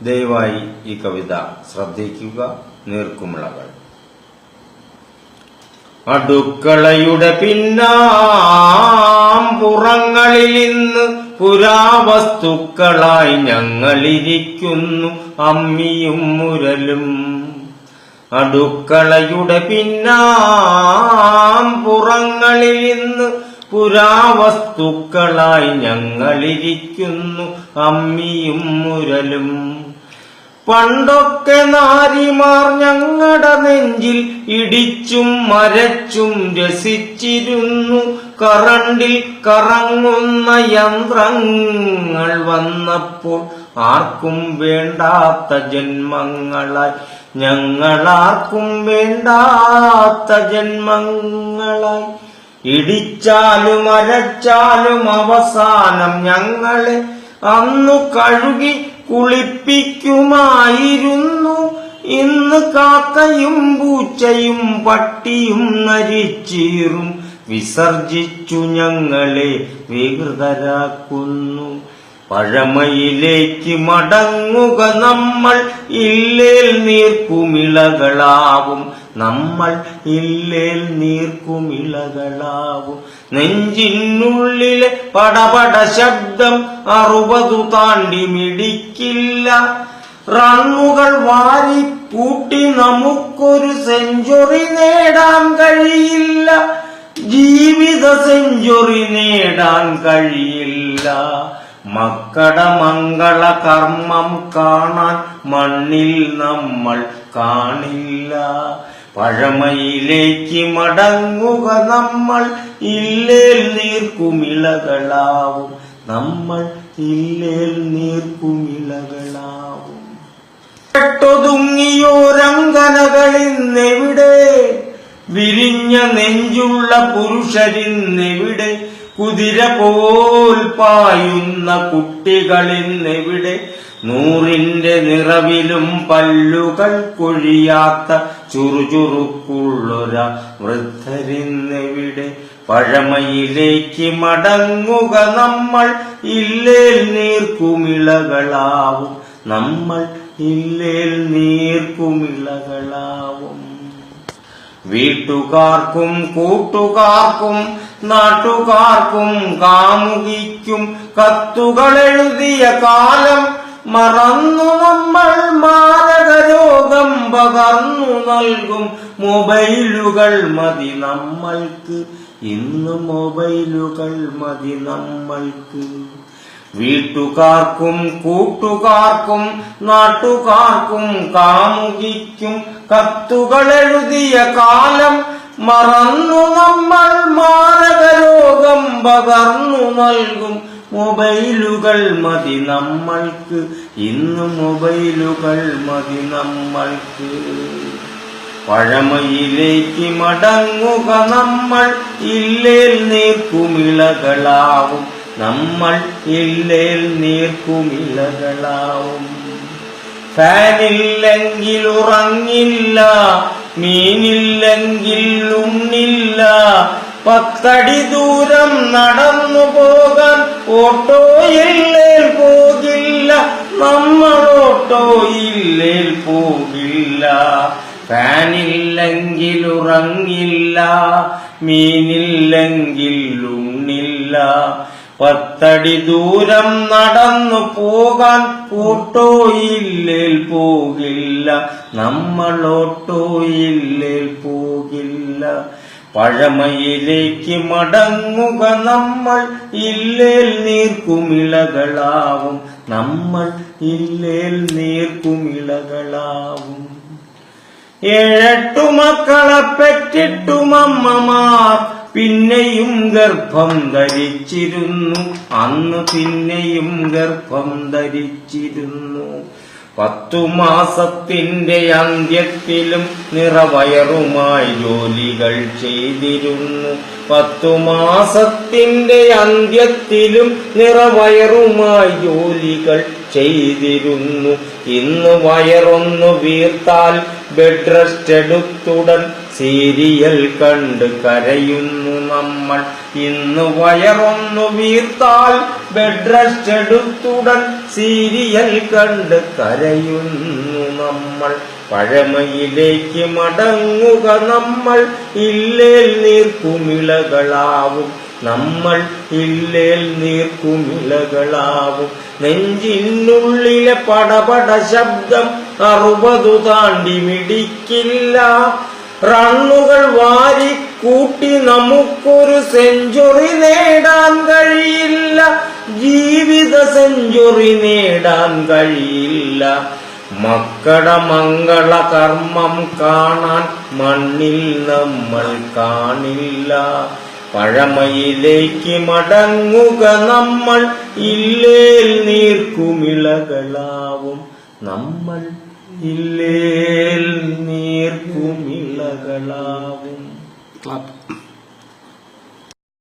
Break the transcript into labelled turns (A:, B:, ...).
A: ദയവായി ഈ കവിത ശ്രദ്ധിക്കുക. നീർക്കുമിളകൾ. അടുക്കളയുടെ പിന്നാമ്പുറങ്ങളിൽ ഇന്ന് പുരാവസ്തുക്കളായി ഞങ്ങളിരിക്കുന്നു അമ്മിയും മുരലും. അടുക്കളയുടെ പിന്നാമ്പുറങ്ങളിൽ ഇന്ന് പുരാവസ്തുക്കളായി ഞങ്ങളിരിക്കുന്നു അമ്മിയും മുരലും. പണ്ടൊക്കെ നാരിമാർ ഞങ്ങളുടെ നെഞ്ചിൽ ഇടിച്ചും മരച്ചും രസിച്ചിരുന്നു. കറണ്ടിൽ കറങ്ങുന്ന യന്ത്രങ്ങൾ വന്നപ്പോൾ ആർക്കും വേണ്ടാത്ത ജന്മങ്ങളായി ഞങ്ങളാർക്കും വേണ്ടാത്ത ജന്മങ്ങളായി. ഇടിച്ചാലും അരച്ചാലും അവസാനം ഞങ്ങളെ അന്നു കഴുകി കുളിപ്പിക്കുമായിരുന്നു. ഇന്ന് കാക്കയും പൂച്ചയും പട്ടിയും നരിച്ചീറും വിസർജിച്ചു ഞങ്ങളെ വികൃതരാക്കുന്നു. പഴമയിലേക്ക് മടങ്ങുക നമ്മൾ, ഇല്ലേൽ നീർക്കുമിളകളാവും നമ്മൾ, ഇല്ലേൽ നീർക്കുമിളകളാവും. നെഞ്ചിനുള്ളിലെ പടപട ശബ്ദം 60 താണ്ടി മിടിക്കില്ല. റണ്ണുകൾ വാരി കൂട്ടി നമുക്കൊരു സെഞ്ചുറി നേടാൻ കഴിയില്ല. ജീവിത സെഞ്ചുറി നേടാൻ കഴിയില്ല. മക്കട മംഗള കർമ്മം കാണാൻ മണ്ണിൽ നമ്മൾ കാണില്ല. പഴമയിലേക്ക് മടങ്ങുക നമ്മൾ, ഇല്ലേൽ നീർക്കുമിളകളാവും നമ്മൾ, ഇല്ലേൽ നീർക്കുമിളകളാവും. പെട്ടൊതുങ്ങിയോരങ്കനകളിന്നെവിടെ? വിരിഞ്ഞ നെഞ്ചുള്ള പുരുഷരിന്നെവിടെ? കുതിര പോൽ പായുന്ന കുട്ടികളിന്നെവിടെ? 100ന്റെ നിറവിലും പല്ലുകൾ കൊഴിയാത്ത ചുറുചുറുക്കുള്ളൊര വൃദ്ധരിന്നെവിടെ? പഴമയിലേക്ക് മടങ്ങുക നമ്മൾ, ഇല്ലേൽ നീർക്കുമിളകളാവും നമ്മൾ, ഇല്ലേൽ നീർക്കുമിളകളാവും. വീട്ടുകാർക്കും കൂട്ടുകാർക്കും നാട്ടുകാർക്കും കാമുകിക്കും കത്തുകളെഴുതിയ കാലം മറന്നു നമ്മൾ. മാരകരോഗം പകർന്നു നൽകും മൊബൈലുകൾ മതി നമ്മൾക്ക്, ഇന്ന് മൊബൈലുകൾ മതി നമ്മൾക്ക്. വീട്ടുകാർക്കും കൂട്ടുകാർക്കും നാട്ടുകാർക്കും കാമുകിക്കും കത്തുകളെഴുതിയ കാലം മറന്നു നമ്മൾ. മാരകരോഗം പകർന്നു നൽകും മൊബൈലുകൾ മതി നമ്മൾക്ക്, ഇന്ന് മൊബൈലുകൾ മതി നമ്മൾക്ക്. പഴമയിലേക്ക് മടങ്ങുക നമ്മൾ, ഇല്ലേൽ നീർക്കുമിളകളാവും നമ്മൾ, ഇല്ലേൽ നീർക്കുമിളകളാവും. ഫാനില്ലെങ്കിൽ ഉറങ്ങില്ല, മീനില്ലെങ്കിൽ ഉണ്ണില്ല. 10 അടി ദൂരം നടന്നു പോകാൻ ഓട്ടോയില്ലേൽ പോകില്ല നമ്മൾ, ഓട്ടോയില്ലേൽ പോകില്ല. ഫാനില്ലെങ്കിൽ ഉറങ്ങില്ല, മീനില്ലെങ്കിൽ ഉണ്ണില്ല. 10 അടി ദൂരം നടന്നു പോകാൻ ഓട്ടോയില്ലേൽ പോകില്ല നമ്മൾ, ഓട്ടോയില്ലേൽ പോകില്ല. പഴമയിലേക്ക് മടങ്ങുക നമ്മൾ, ഇല്ലേൽ നീർക്കുമിളകളാവും നമ്മൾ, ഇല്ലേൽ നീർക്കുമിളകളാവും. 7-8 മക്കളെ പെറ്റിട്ടും അമ്മമാർ പിന്നെയും ഗർഭം ധരിച്ചിരുന്നു. അന്ന് പിന്നെയും ഗർഭം ധരിച്ചിരുന്നു. 10 മാസത്തിന്റെ അന്ത്യത്തിലും നിറവയറുമായി ജോലികൾ ചെയ്തിരുന്നു. 10 മാസത്തിന്റെ അന്ത്യത്തിലും നിറവയറുമായി ജോലികൾ ചെയ്തിരുന്നു. ഇന്ന് വയറൊന്നു വീർത്താൽ ബെഡ് റെസ്റ്റ് എടുത്തുടൻ സീരിയൽ കണ്ട് കരയുന്നു നമ്മൾ. ഇന്ന് വയറൊന്നു വീർത്താൽ ബെഡ് റെസ്റ്റ് എടുത്തുടൻ സീരിയൽ കണ്ട് കരയുന്നു നമ്മൾ. പഴമയിലേക്ക് മടങ്ങുക നമ്മൾ, ഇല്ലേൽ നീർക്കുമിളകളാവും നമ്മൾ, ഇല്ലേൽ നീർക്കുമിളകളാവും. നെഞ്ചിനുള്ളിലെ പടപട ശബ്ദം 60 താണ്ടി മിടിക്കില്ല. റണ്ണുകൾ വാരി കൂട്ടി നമുക്കൊരു സെഞ്ചുറി നേടാൻ കഴിയില്ല. ജീവിത സെഞ്ചുറി നേടാൻ കഴിയില്ല. മക്കളുടെ മംഗള കർമ്മം കാണാൻ മണ്ണിൽ നമ്മൾ കാണില്ല. പഴമയിലേക്ക് മടങ്ങുക നമ്മൾ, ഇല്ലേൽ നീർക്കുമിളകളാവും നമ്മൾ, ഇല്ലേൽ നീർക്കുമിളകളാവും.